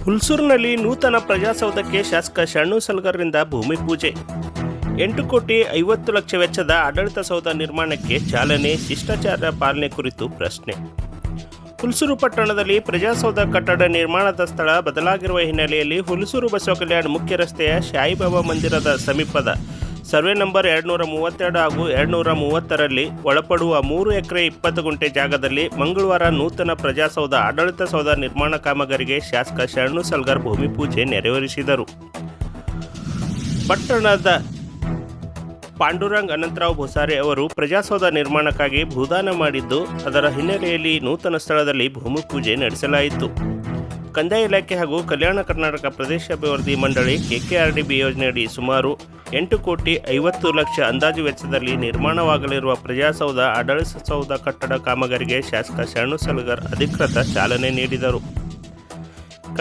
ಹುಲ್ಸೂರಿನಲ್ಲಿ ನೂತನ ಪ್ರಜಾಸೌಧಕ್ಕೆ ಶಾಸಕ ಶರಣು ಸಲಗರ್ರಿಂದ ಭೂಮಿ ಪೂಜೆ. 8,50,00,000 ವೆಚ್ಚದ ಆಡಳಿತ ಸೌಧ ನಿರ್ಮಾಣಕ್ಕೆ ಚಾಲನೆ, ಶಿಷ್ಟಾಚಾರ ಪಾಲನೆ ಕುರಿತು ಪ್ರಶ್ನೆ. ಹುಲ್ಸೂರು ಪಟ್ಟಣದಲ್ಲಿ ಪ್ರಜಾಸೌಧ ಕಟ್ಟಡ ನಿರ್ಮಾಣದ ಸ್ಥಳ ಬದಲಾಗಿರುವ ಹಿನ್ನೆಲೆಯಲ್ಲಿ ಹುಲ್ಸೂರು ಬಸವ ಕಲ್ಯಾಣ ಮುಖ್ಯ ರಸ್ತೆಯ ಸಾಯಿಬಾಬಾ ಮಂದಿರದ ಸಮೀಪದ ಸರ್ವೆ ನಂಬರ್ 232 ಹಾಗೂ 230ರಲ್ಲಿ ಒಳಪಡುವ 3 ಎಕರೆ 20 ಗುಂಟೆ ಜಾಗದಲ್ಲಿ ಮಂಗಳವಾರ ನೂತನ ಪ್ರಜಾಸೌಧ ಆಡಳಿತ ಸೌಧ ನಿರ್ಮಾಣ ಕಾಮಗಾರಿಗೆ ಶಾಸಕ ಶರಣು ಸಲಗರ್ ಭೂಮಿ ಪೂಜೆ ನೆರವೇರಿಸಿದರು. ಪಟ್ಟಣದ ಪಾಂಡುರಂಗ್ ಅನಂತರಾವ್ ಭೂಸಾರೆ ಅವರು ಪ್ರಜಾಸೌಧ ನಿರ್ಮಾಣಕ್ಕಾಗಿ ಭೂದಾನ ಮಾಡಿದ್ದು, ಅದರ ಹಿನ್ನೆಲೆಯಲ್ಲಿ ನೂತನ ಸ್ಥಳದಲ್ಲಿ ಭೂಮಿ ಪೂಜೆ ನಡೆಸಲಾಯಿತು. ಕಂದಾಯ ಇಲಾಖೆ ಹಾಗೂ ಕಲ್ಯಾಣ ಕರ್ನಾಟಕ ಪ್ರದೇಶ ಅಭಿವೃದ್ಧಿ ಮಂಡಳಿ KKRDB ಯೋಜನೆಯಡಿ ಸುಮಾರು 8,50,00,000 ಅಂದಾಜು ವೆಚ್ಚದಲ್ಲಿ ನಿರ್ಮಾಣವಾಗಲಿರುವ ಪ್ರಜಾಸೌಧ ಆಡಳಿತ ಸೌಧ ಕಟ್ಟಡ ಕಾಮಗಾರಿಗೆ ಶಾಸಕ ಶರಣು ಸಲಗರ್ ಅಧಿಕೃತ ಚಾಲನೆ ನೀಡಿದರು.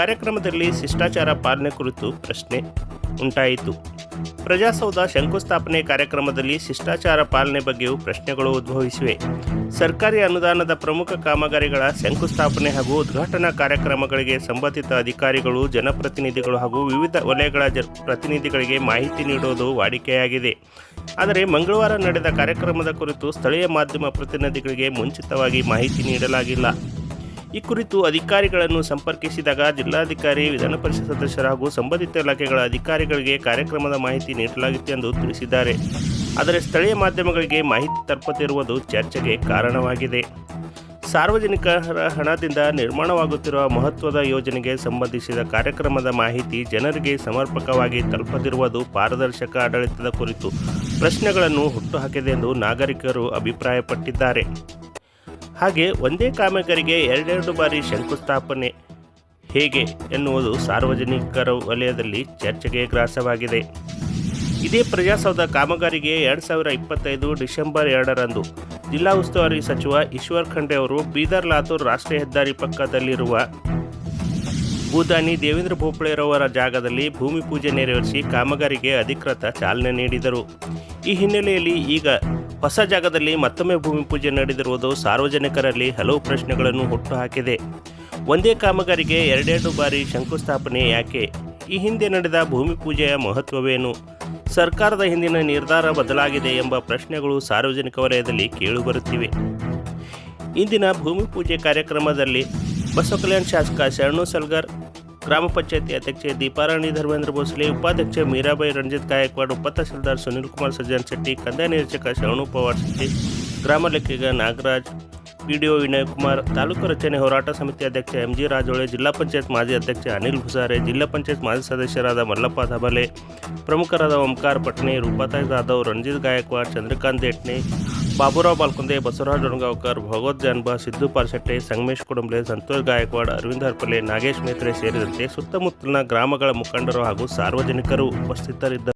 ಕಾರ್ಯಕ್ರಮದಲ್ಲಿ ಶಿಷ್ಟಾಚಾರ ಪಾಲನೆ ಕುರಿತು ಪ್ರಶ್ನೆ ಉಂಟಾಯಿತು. ಪ್ರಜಾಸೌಧ ಶಂಕುಸ್ಥಾಪನೆ ಕಾರ್ಯಕ್ರಮದಲ್ಲಿ ಶಿಷ್ಟಾಚಾರ ಪಾಲನೆ ಬಗ್ಗೆಯೂ ಪ್ರಶ್ನೆಗಳು ಉದ್ಭವಿಸಿವೆ. ಸರ್ಕಾರಿ ಅನುದಾನದ ಪ್ರಮುಖ ಕಾಮಗಾರಿಗಳ ಶಂಕುಸ್ಥಾಪನೆ ಹಾಗೂ ಉದ್ಘಾಟನಾ ಕಾರ್ಯಕ್ರಮಗಳಿಗೆ ಸಂಬಂಧಿತ ಅಧಿಕಾರಿಗಳು, ಜನಪ್ರತಿನಿಧಿಗಳು ಹಾಗೂ ವಿವಿಧ ವಲಯಗಳ ಪ್ರತಿನಿಧಿಗಳಿಗೆ ಮಾಹಿತಿ ನೀಡುವುದು ವಾಡಿಕೆಯಾಗಿದೆ. ಆದರೆ ಮಂಗಳವಾರ ನಡೆದ ಕಾರ್ಯಕ್ರಮದ ಕುರಿತು ಸ್ಥಳೀಯ ಮಾಧ್ಯಮ ಪ್ರತಿನಿಧಿಗಳಿಗೆ ಮುಂಚಿತವಾಗಿ ಮಾಹಿತಿ ನೀಡಲಾಗಿಲ್ಲ. ಈ ಕುರಿತು ಅಧಿಕಾರಿಗಳನ್ನು ಸಂಪರ್ಕಿಸಿದಾಗ ಜಿಲ್ಲಾಧಿಕಾರಿ, ವಿಧಾನ ಪರಿಷತ್ ಸದಸ್ಯರು ಹಾಗೂ ಸಂಬಂಧಿತ ಇಲಾಖೆಗಳ ಅಧಿಕಾರಿಗಳಿಗೆ ಕಾರ್ಯಕ್ರಮದ ಮಾಹಿತಿ ನೀಡಲಾಗಿತ್ತು ಎಂದು ತಿಳಿಸಿದ್ದಾರೆ. ಆದರೆ ಸ್ಥಳೀಯ ಮಾಧ್ಯಮಗಳಿಗೆ ಮಾಹಿತಿ ತಲುಪದಿರುವುದು ಚರ್ಚೆಗೆ ಕಾರಣವಾಗಿದೆ. ಸಾರ್ವಜನಿಕರ ಹಣದಿಂದ ನಿರ್ಮಾಣವಾಗುತ್ತಿರುವ ಮಹತ್ವದ ಯೋಜನೆಗೆ ಸಂಬಂಧಿಸಿದ ಕಾರ್ಯಕ್ರಮದ ಮಾಹಿತಿ ಜನರಿಗೆ ಸಮರ್ಪಕವಾಗಿ ತಲುಪದಿರುವುದು ಪಾರದರ್ಶಕ ಆಡಳಿತದ ಕುರಿತು ಪ್ರಶ್ನೆಗಳನ್ನು ಹುಟ್ಟುಹಾಕಿದೆ ಎಂದು ನಾಗರಿಕರು ಅಭಿಪ್ರಾಯಪಟ್ಟಿದ್ದಾರೆ. ಹಾಗೆ ಒಂದೇ ಕಾಮಗಾರಿಗೆ 2 ಬಾರಿ ಶಂಕುಸ್ಥಾಪನೆ ಹೇಗೆ ಎನ್ನುವುದು ಸಾರ್ವಜನಿಕರ ವಲಯದಲ್ಲಿ ಚರ್ಚೆಗೆ ಗ್ರಾಸವಾಗಿದೆ. ಇದೇ ಪ್ರಜಾಸೌಧ ಕಾಮಗಾರಿಗೆ 2025 ಡಿಸೆಂಬರ್ 2ರಂದು ಜಿಲ್ಲಾ ಉಸ್ತುವಾರಿ ಸಚಿವ ಈಶ್ವರ್ ಖಂಡ್ರೆ ಅವರು ಬೀದರ್ ಲಾತೂರ್ ರಾಷ್ಟ್ರೀಯ ಹೆದ್ದಾರಿ ಪಕ್ಕದಲ್ಲಿರುವ ಭೂದಾನಿ ದೇವೇಂದ್ರ ಭೋಪಳೆರವರ ಜಾಗದಲ್ಲಿ ಭೂಮಿ ಪೂಜೆ ನೆರವೇರಿಸಿ ಕಾಮಗಾರಿಗೆ ಅಧಿಕೃತ ಚಾಲನೆ ನೀಡಿದರು. ಈ ಹಿನ್ನೆಲೆಯಲ್ಲಿ ಈಗ ಹೊಸ ಜಾಗದಲ್ಲಿ ಮತ್ತೊಮ್ಮೆ ಭೂಮಿ ಪೂಜೆ ನಡೆದಿರುವುದು ಸಾರ್ವಜನಿಕರಲ್ಲಿ ಹಲವು ಪ್ರಶ್ನೆಗಳನ್ನು ಹುಟ್ಟುಹಾಕಿದೆ. ಒಂದೇ ಕಾಮಗಾರಿಗೆ 2 ಬಾರಿ ಶಂಕುಸ್ಥಾಪನೆ ಯಾಕೆ? ಈ ಹಿಂದೆ ನಡೆದ ಭೂಮಿ ಪೂಜೆಯ ಮಹತ್ವವೇನು? ಸರ್ಕಾರದ ಹಿಂದಿನ ನಿರ್ಧಾರ ಬದಲಾಗಿದೆ ಎಂಬ ಪ್ರಶ್ನೆಗಳು ಸಾರ್ವಜನಿಕ ವಲಯದಲ್ಲಿ ಕೇಳಿಬರುತ್ತಿವೆ. ಇಂದಿನ ಭೂಮಿ ಪೂಜೆ ಕಾರ್ಯಕ್ರಮದಲ್ಲಿ ಬಸವ ಕಲ್ಯಾಣ ಶಾಸಕ ಶರಣು ಸಲಗರ್, ಗ್ರಾಮ ಪಂಚಾಯತಿ ಅಧ್ಯಕ್ಷೆ ದೀಪಾರಾಣಿ ಧರ್ಮೇಂದ್ರ ಭೋಸಲೆ, ಉಪಾಧ್ಯಕ್ಷೆ ಮೀರಾಬಾಯಿ ರಂಜಿತ್ ಗಾಯಕ್ವಾಡ್, ಉಪತಹಸೀಲ್ದಾರ್ ಸುನಿಲ್ ಕುಮಾರ್ ಸಜ್ಜನ್ ಶೆಟ್ಟಿ, ಕಂದಾಯ ನಿರೀಕ್ಷಕ ಶರಣು ಪವಾರ್ ಶೆಟ್ಟಿ, ಗ್ರಾಮ ಲೆಕ್ಕಿಗ ನಾಗರಾಜ್, PDO ವಿನಯ್ ಕುಮಾರ್, ತಾಲೂಕು ರಚನೆ ಹೋರಾಟ ಸಮಿತಿ ಅಧ್ಯಕ್ಷ MG ರಾಜೋಳೆ, ಜಿಲ್ಲಾ ಪಂಚಾಯತ್ ಮಾಜಿ ಅಧ್ಯಕ್ಷ ಅನಿಲ್ ಭೂಸಾರೆ, ಜಿಲ್ಲಾ ಪಂಚಾಯತ್ ಮಾಜಿ ಸದಸ್ಯರಾದ ಮಲ್ಲಪ್ಪ ಧಬಲೆ, ಪ್ರಮುಖರಾದ ಓಂಕಾರ ಪಟ್ನೆ, ರೂಪಾತಾಯಿ ಜಾಧವ್, ರಂಜಿತ್ ಗಾಯಕ್ವಾಡ್, ಚಂದ್ರಕಾಂತ್ ದೇಟ್ನೆ, ಬಾಬುರಾವ್ ಬಾಲ್ಕುಂದೆ, ಬಸವರಾಜ್ ಡೊಣಗಾಂವ್ಕರ್, ಭಗವತ್ ಜಾನ್ಬಾ, ಸಿದ್ದು ಪಾರ್ಶೆಟ್ಟೆ, ಸಂಗಮೇಶ್ ಕುಡುಂಬ್ಲೆ, ಸಂತೋಷ್ ಗಾಯಕ್ವಾಡ್, ಅರವಿಂದ್ ಹರ್ಪಲೆ, ನಾಗೇಶ್ ಮೇತ್ರೆ ಸೇರಿದಂತೆ ಸುತ್ತಮುತ್ತಲಿನ ಗ್ರಾಮಗಳ ಮುಖಂಡರು ಹಾಗೂ ಸಾರ್ವಜನಿಕರು ಉಪಸ್ಥಿತರಿದ್ದರು.